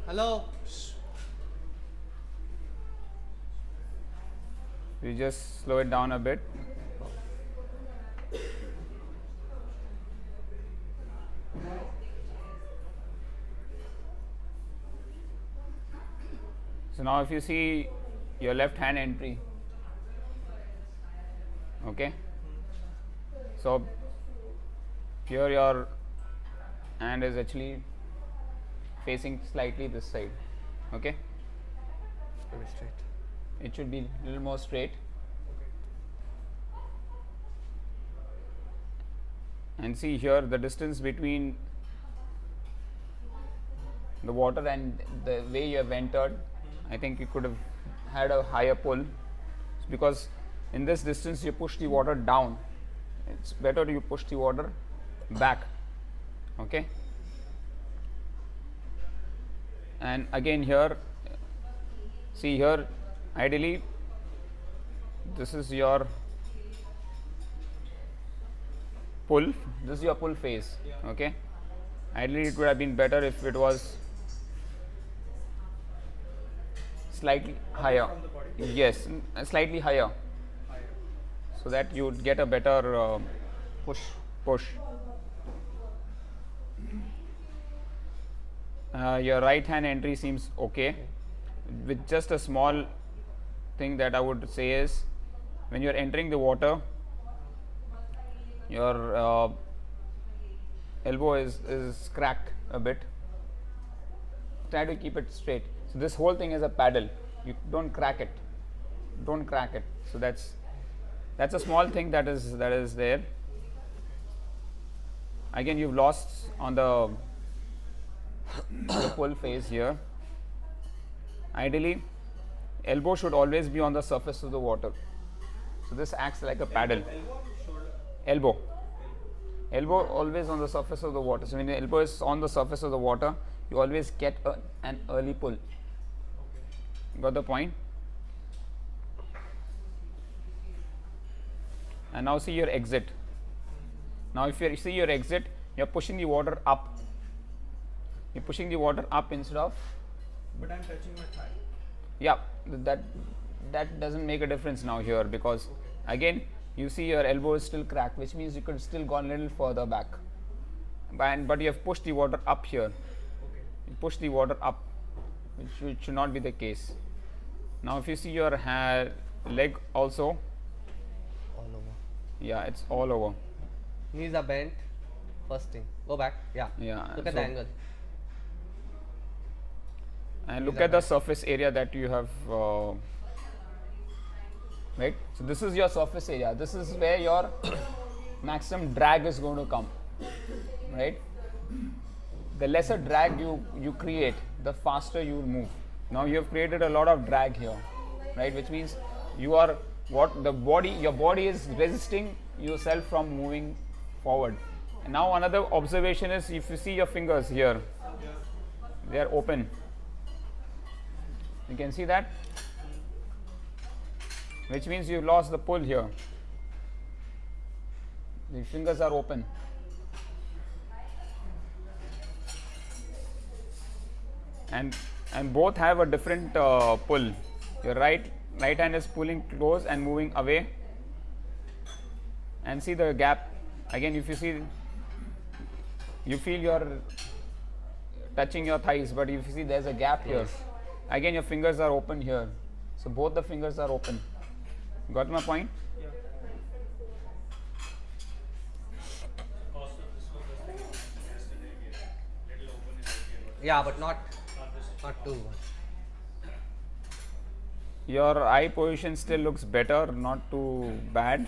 Hello. We just slow it down a bit. So now if you see your left hand entry, okay, so here your hand is actually facing slightly this side, okay, Very straight. it should be a little more straight. And see here the distance between the water and the way you have entered, I think you could have had a higher pull, because in this distance you push the water down. It's better you push the water back, okay. And again here, see here, ideally this is your pull, this is your pull phase, okay. Ideally it would have been better if it was slightly higher, yes, slightly higher, so that you would get a better push. Your right hand entry seems okay, with just a small thing that I would say is, when you are entering the water, your elbow is cracked a bit. Try to keep it straight. So this whole thing is a paddle, you don't crack it, so that's a small thing that is there. Again you've lost on the pull phase here. Ideally elbow should always be on the surface of the water, so this acts like a paddle. Elbow always on the surface of the water, so when the elbow is on the surface of the water, you always get an early pull. Got the point? And now see your exit. Now if you see your exit, you are pushing the water up, instead of, But I'm touching my thigh. yeah, that doesn't make a difference now here, because again you see your elbow is still cracked, which means you could still gone a little further back, but you have pushed the water up here. You push the water up, which should not be the case. Now if you see your leg also, All over. yeah, it's all over. Knees are bent. First thing. Go back. Yeah. Yeah, Look at so- the angle. And look at the surface area that you have, right. So this is your surface area, this is where your maximum drag is going to come, right. The lesser drag you create, the faster you will move. Now you have created a lot of drag here, right, which means your body is resisting yourself from moving forward. And now another observation is, if you see your fingers here, they are open. You can see that, which means you lost the pull here. The fingers are open. And both have a different pull. Your right hand is pulling close and moving away. And see the gap. Again, if you see, you feel you're touching your thighs, but if you see there's a gap here. Again your fingers are open here, so both the fingers are open. Got my point? Yeah, but not too much. Your eye position still looks better, not too bad.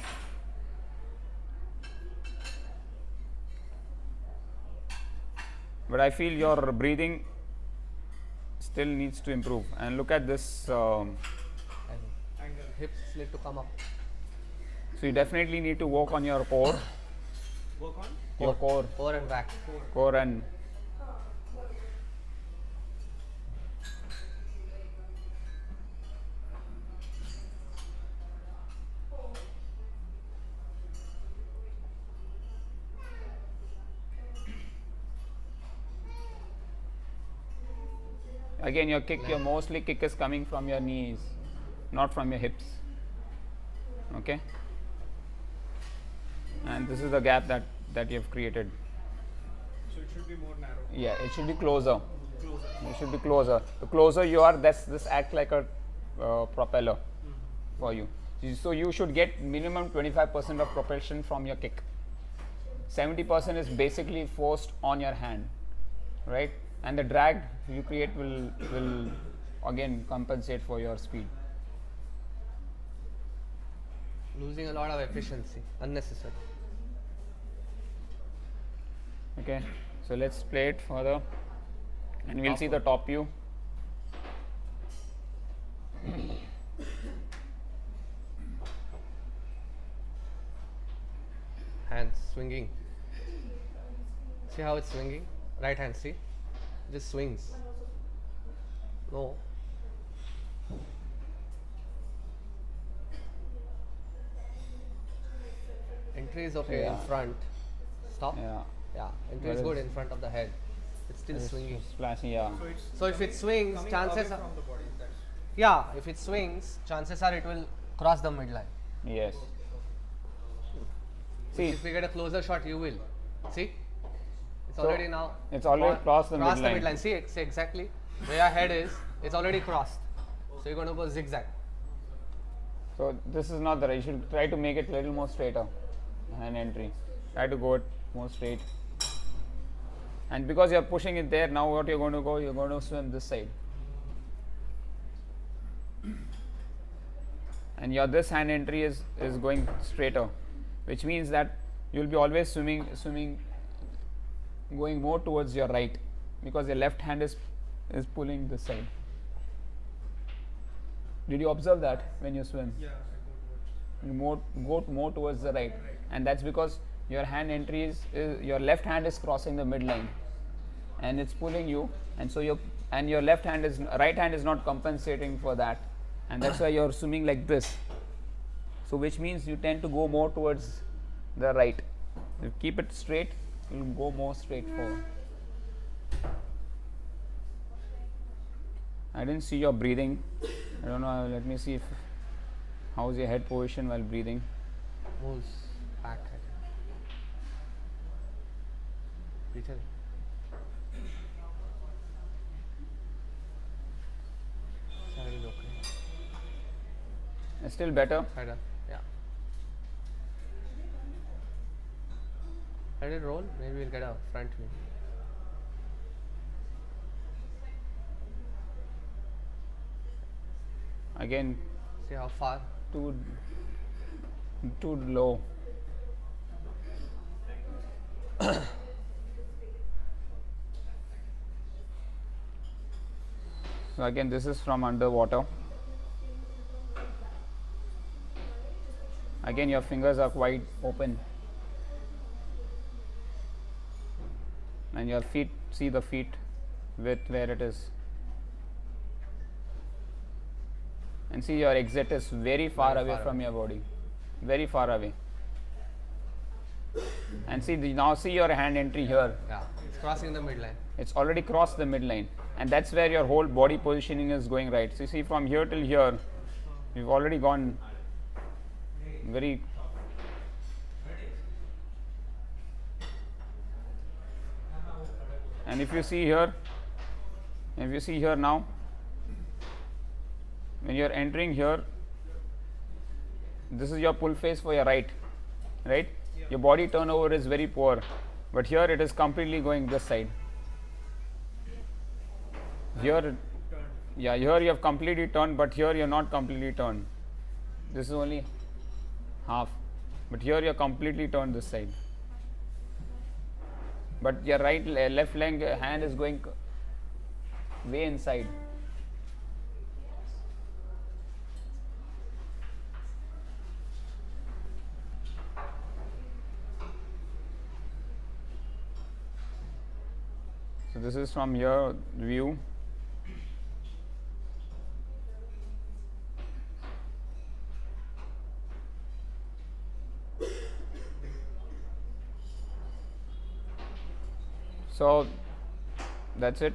But I feel your breathing still needs to improve. And look at this. Angle. Hips need to come up. So you definitely need to work on your core. Work on? Your core. Core and back. Core and Again, your kick, your mostly kick is coming from your knees, not from your hips. Okay. And this is the gap that you have created. So it should be more narrow. Yeah, it should be closer. Closer. It should be closer. The closer you are, this act like a propeller for you. So you should get minimum 25% of propulsion from your kick. 70% is basically forced on your hand, right? And the drag you create will again compensate for your speed. Losing a lot of efficiency, unnecessary. Okay, so let's play it further, and we'll see the top view. Hands swinging. See how it's swinging? Right hand, see? Just swings. No. Entry is okay in Yeah. front. Stop. Yeah, Yeah. Entry But is good it's- in front of the head. It's still swinging. splashing. Yeah, So it's So if it swings, coming chances away are, from the body. That's yeah, if it swings, chances are it will cross the midline. yes. See, If we get a closer shot, you will. See? It's So, already now. it's already crossed the midline. See exactly where your head is. It's already crossed. So you're going to go zigzag. so this is not the right. You should try to make it a little more straighter. Hand entry. Try to go it more straight. And because you're pushing it there, now what you're going to go? You're going to swim this side. And your this hand entry is going straighter, which means that you'll be always swimming going more towards your right, because your left hand is pulling this side. Did you observe that when you swim? yeah. I You go more towards the right, and that's because your hand entry is your left hand is crossing the midline, and it's pulling you, and so your right hand is not compensating for that, and that's why you're swimming like this. So which means you tend to go more towards the right. If you keep it straight, you'll go more straight forward. I didn't see your breathing. I don't know. Let me see how's your head position while breathing. Moves back. I think. Breathe in. Side is okay. It's still better. Side up. Yeah. Let it roll. Maybe we'll get a front view. Again, See how far? too low. So again, this is from underwater. Again, your fingers are quite open, and your feet, see the feet width where it is, and see your exit is very far Very away far from away. your body, very far away. And see now see your hand entry here. Yeah. It's crossing the midline. It's already crossed the midline, and that's where your whole body positioning is going right. So you see from here till here, you've already gone very. And if you see here now, when you are entering here, this is your pull face for your right. Your body turnover is very poor, but here it is completely going this side. Here, yeah, here you have completely turned, but here you are not completely turned. This is only half, but here you are completely turned this side. But your left leg hand is going way inside. So this is from your view. So that's it.